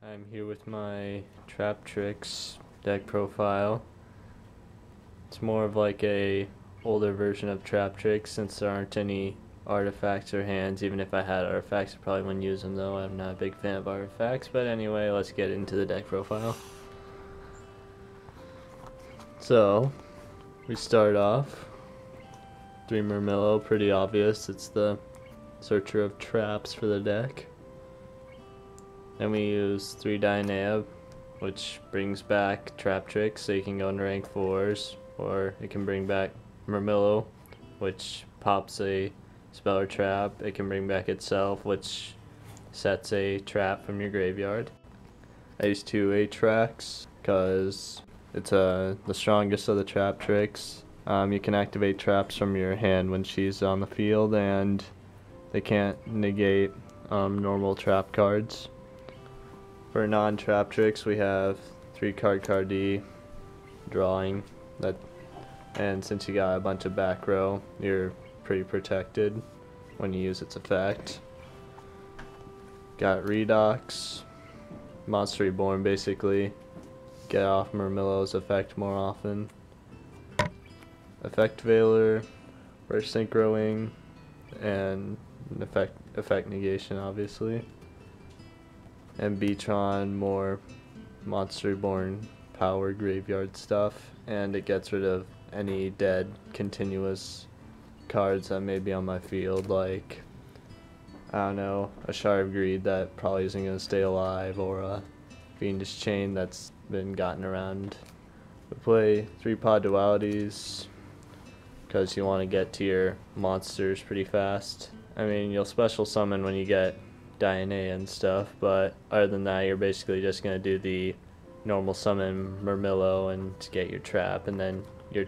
I'm here with my Trap Tricks deck profile. It's more of like a older version of Trap Tricks since there aren't any artifacts or hands. Even if I had artifacts, I probably wouldn't use them though. I'm not a big fan of artifacts. But anyway, let's get into the deck profile. So, we start off 3 Murmillo, pretty obvious. It's the searcher of traps for the deck. Then we use 3 Dionea, which brings back Trap Tricks, so you can go into rank 4s, or it can bring back Murmillo, which pops a spell or trap. It can bring back itself, which sets a trap from your graveyard. I use 2 Atrax, because it's the strongest of the Trap Tricks. You can activate traps from your hand when she's on the field, and they can't negate normal trap cards. For non-Trap Tricks, we have 3 Cardi, drawing, and since you got a bunch of back row, you're pretty protected when you use its effect. Got Redox, Monster Reborn, basically. Get off Murmillo's effect more often. Effect Veiler, or Synchroing, and an effect negation, obviously. And Beatron, more Monster Reborn power graveyard stuff, and it gets rid of any dead continuous cards that may be on my field, like, I don't know, a Shard of Greed that probably isn't going to stay alive, or a Fiendish Chain that's been gotten around. We play 3 Pod Dualities because you want to get to your monsters pretty fast. I mean, you'll special summon when you get Dionea and stuff, but other than that, you're basically just going to do the normal summon Murmillo and get your trap, and then you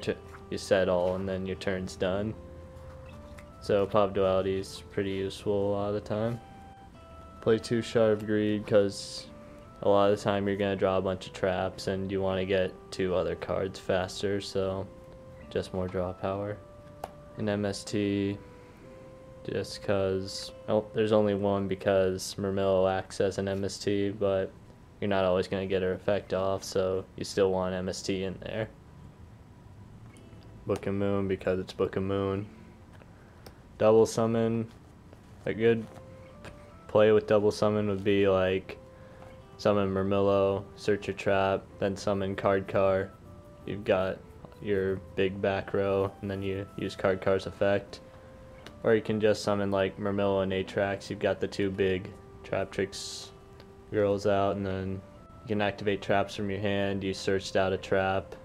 settle, and then your turn's done. So Pod Duality is pretty useful a lot of the time. Play 2 Shard of Greed because a lot of the time you're going to draw a bunch of traps and you want to get 2 other cards faster, so just more draw power. And MST, just because, there's only one because Murmillo acts as an MST, but you're not always going to get her effect off, so you still want MST in there. Book of Moon because it's Book of Moon. Double Summon, a good play with Double Summon would be like summon Murmillo, search your trap, then summon Card. You've got your big back row, and then you use Card's effect. Or you can just summon like Murmillo and Atrax. You've got the 2 big Trap Tricks girls out, and then you can activate traps from your hand. You searched out a trap.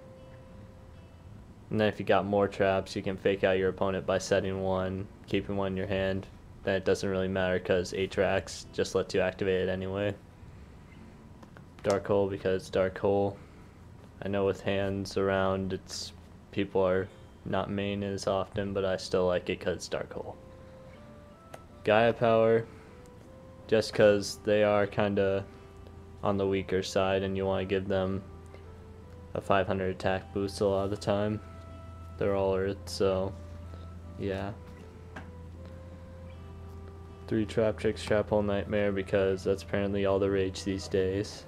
And then if you got more traps, you can fake out your opponent by setting 1, keeping 1 in your hand. Then it doesn't really matter because Atrax just lets you activate it anyway. Dark Hole because Dark Hole. I know with hands around, people are not main as often, but I still like it because it's Dark Hole. Gaia Power, just because they are kind of on the weaker side and you want to give them a 500 attack boost a lot of the time. They're all Earth, so yeah. 3 Trap Tricks, Trap Hole Nightmare because that's apparently all the rage these days.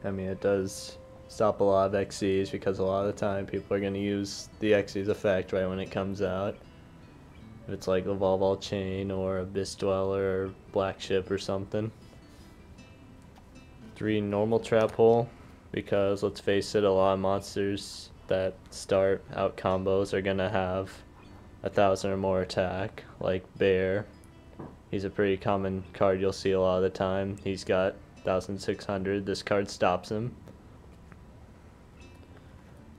I mean, it does stop a lot of XCs because a lot of the time people are going to use the XC's effect right when it comes out. If it's like Evolve All Chain or Abyss Dweller or Black Ship or something. 3 Normal Trap Hole because, let's face it, a lot of monsters that start out combos are going to have 1,000 or more attack, like Bear. He's a pretty common card you'll see a lot of the time. He's got 1,600. This card stops him.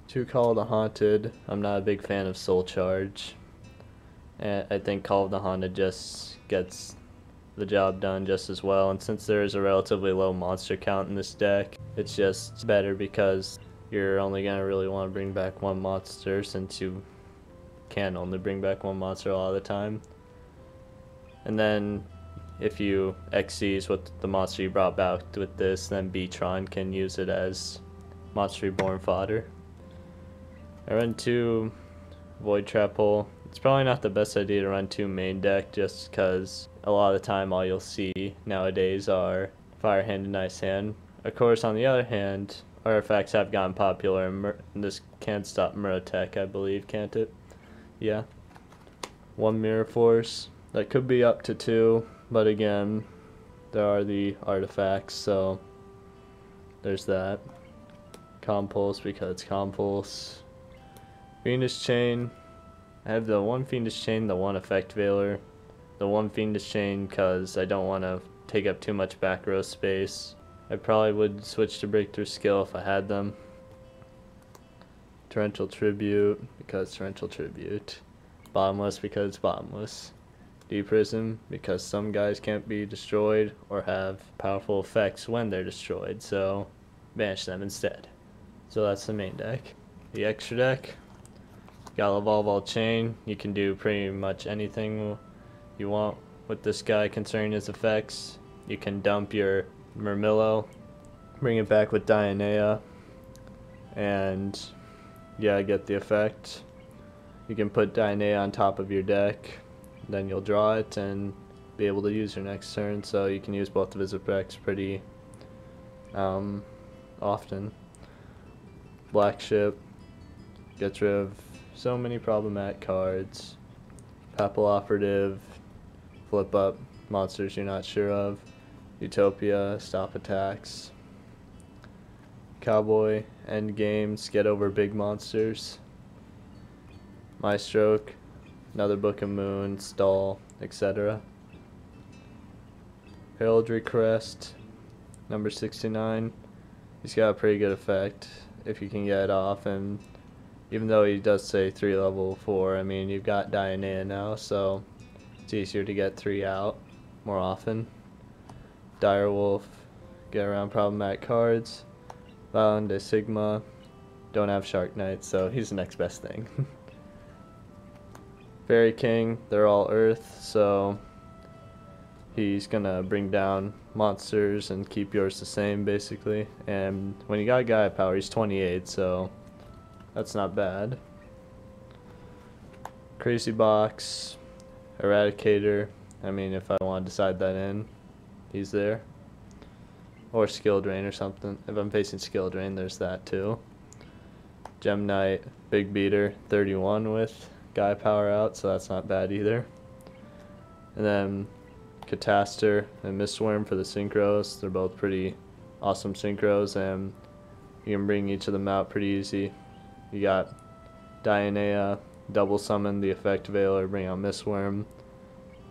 2 Call of the Haunted. I'm not a big fan of Soul Charge. And I think Call of the Haunted just gets the job done just as well. And since there is a relatively low monster count in this deck, it's just better because you're only going to really want to bring back 1 monster since you can only bring back 1 monster a lot of the time. And then if you XCs with the monster you brought back with this, then Beatron can use it as Monster Reborn fodder. I run 2 Void Trap Hole. It's probably not the best idea to run 2 main deck just because a lot of the time all you'll see nowadays are Fire Hand and Ice Hand, Of course, on the other hand, artifacts have gotten popular, and this can't stop Murotech, I believe, can't it? Yeah. 1 Mirror Force. That could be up to 2, but again, there are the artifacts, so there's that. Compulse because it's Compulse. Fiendish Chain. I have the 1 Fiendish Chain, the 1 Effect Veiler. The 1 Fiendish Chain because I don't want to take up too much back row space. I probably would switch to Breakthrough Skill if I had them. Torrential Tribute because Torrential Tribute. Bottomless because it's bottomless. D-Prism because some guys can't be destroyed or have powerful effects when they're destroyed, so banish them instead. So that's the main deck. The extra deck, got Evolve All Chain. You can do pretty much anything you want with this guy concerning his effects. You can dump your Murmillo, bring it back with Dionea, and yeah, get the effect. You can put Dionea on top of your deck, then you'll draw it and be able to use your next turn, so you can use both of his effects pretty often. Black Ship gets rid of so many problematic cards. Papal Operative, flip up monsters you're not sure of. Utopia, stop attacks. Cowboy, end games, get over big monsters. My Stroke, another Book of Moon, stall, etc. Heraldry Crest, number 69. He's got a pretty good effect if you can get it off, and even though he does say 3 level 4, I mean, you've got Dionea now, so it's easier to get 3 out more often. Direwolf, get around problematic cards. Violent de Sigma, don't have Shark Knight, so he's the next best thing. Fairy King, they're all Earth, so he's gonna bring down monsters and keep yours the same, basically. And when you got Gaia Power, he's 28, so that's not bad. Crazy Box, Eradicator, I mean, if I want to decide that in, he's there. Or Skill Drain or something. If I'm facing Skill Drain, there's that too. Gem Knight, Big Beater, 31 with Gaia Power out, so that's not bad either. And then Catastor and Mistworm for the synchros. They're both pretty awesome synchros, and you can bring each of them out pretty easy. You got Dionea, double summon the Effect Veiler, bring out Mistworm,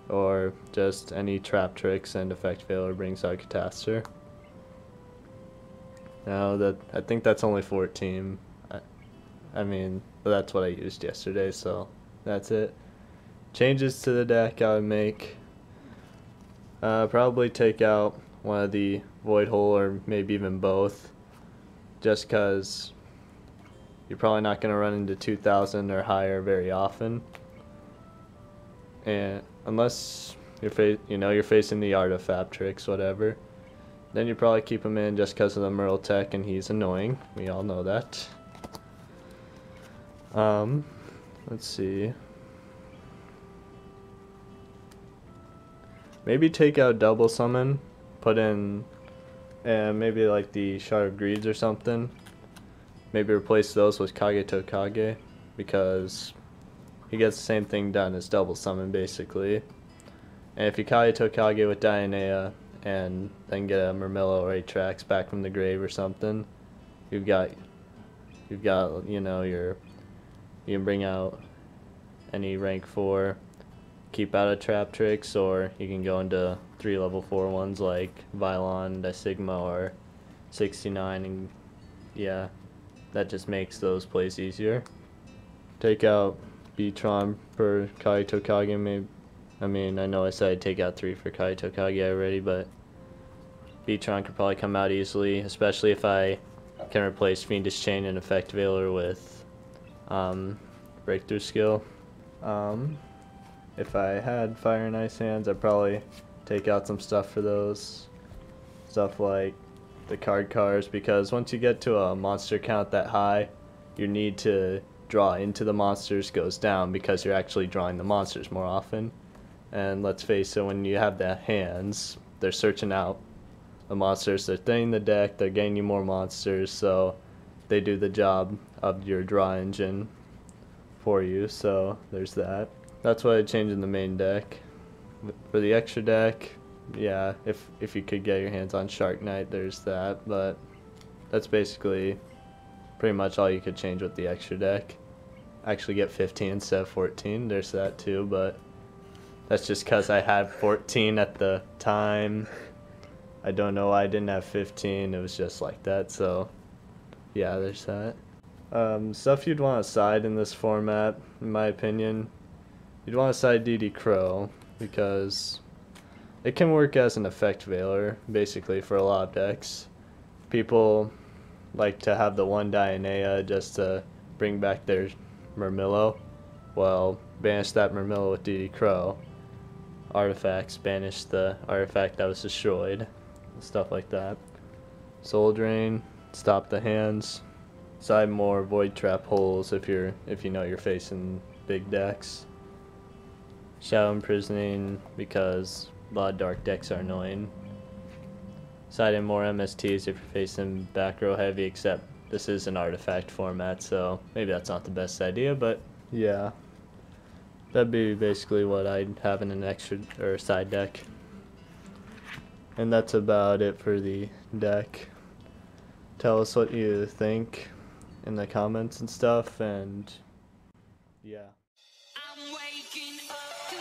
or just any trap tricks and Effect Veiler brings out Catastor. Now that I think that's only 14. I mean, that's what I used yesterday, so that's it. Changes to the deck I would make. Probably take out one of the Void Hole, or maybe even both, just because you're probably not going to run into 2,000 or higher very often, and unless you're facing the Artifact tricks, whatever, then you probably keep him in just because of the Murotech, and he's annoying. We all know that. Let's see. Maybe take out double summon, put in, and maybe like the Shard of Greeds or something. Maybe replace those with Kage Tokage, because he gets the same thing done as double summon basically. And if you Kage Tokage with Dionea and then get a Murmillo or Atrax back from the grave or something, you've got you know, you can bring out any rank 4, keep out of trap tricks, or you can go into 3 level 4 ones like Violon, Sigma, or 69, and yeah, that just makes those plays easier. Take out Beatron for Kage Tokage, maybe. I mean, I know I said I'd take out 3 for Kage Tokage already, but Beatron could probably come out easily, especially if I can replace Fiendish Chain and Effect Veiler with Breakthrough Skill. If I had Fire and Ice hands, I'd probably take out some stuff for those. Stuff like the card cars, because once you get to a monster count that high, your need to draw into the monsters goes down because you're actually drawing the monsters more often. And let's face it, when you have the hands, they're searching out of monsters. They're thinning the deck, they're getting you more monsters, so they do the job of your draw engine for you, so there's that. That's why I changed in the main deck. For the extra deck, yeah, if you could get your hands on Shark Knight, there's that, but that's basically pretty much all you could change with the extra deck. Actually get 15 instead of 14, there's that too, but that's just because I had 14 at the time. I don't know why I didn't have 15, it was just like that, so yeah, there's that. Stuff you'd want to side in this format, in my opinion, you'd want to side DD Crow, because it can work as an effect veiler, basically, for a lot of decks. People like to have the one Dionea just to bring back their Murmillo. Well, banish that Murmillo with DD Crow. Artifacts, banish the artifact that was destroyed. Stuff like that. Soul Drain, stop the hands. Side more Void Trap holes if you know you're facing big decks. Shadow Imprisoning because a lot of dark decks are annoying. Side in more MSTs if you're facing back row heavy, except this is an artifact format, so maybe that's not the best idea, but yeah. That'd be basically what I'd have in an extra or side deck. And that's about it for the deck. Tell us what you think in the comments and stuff, and yeah. I'm waking up to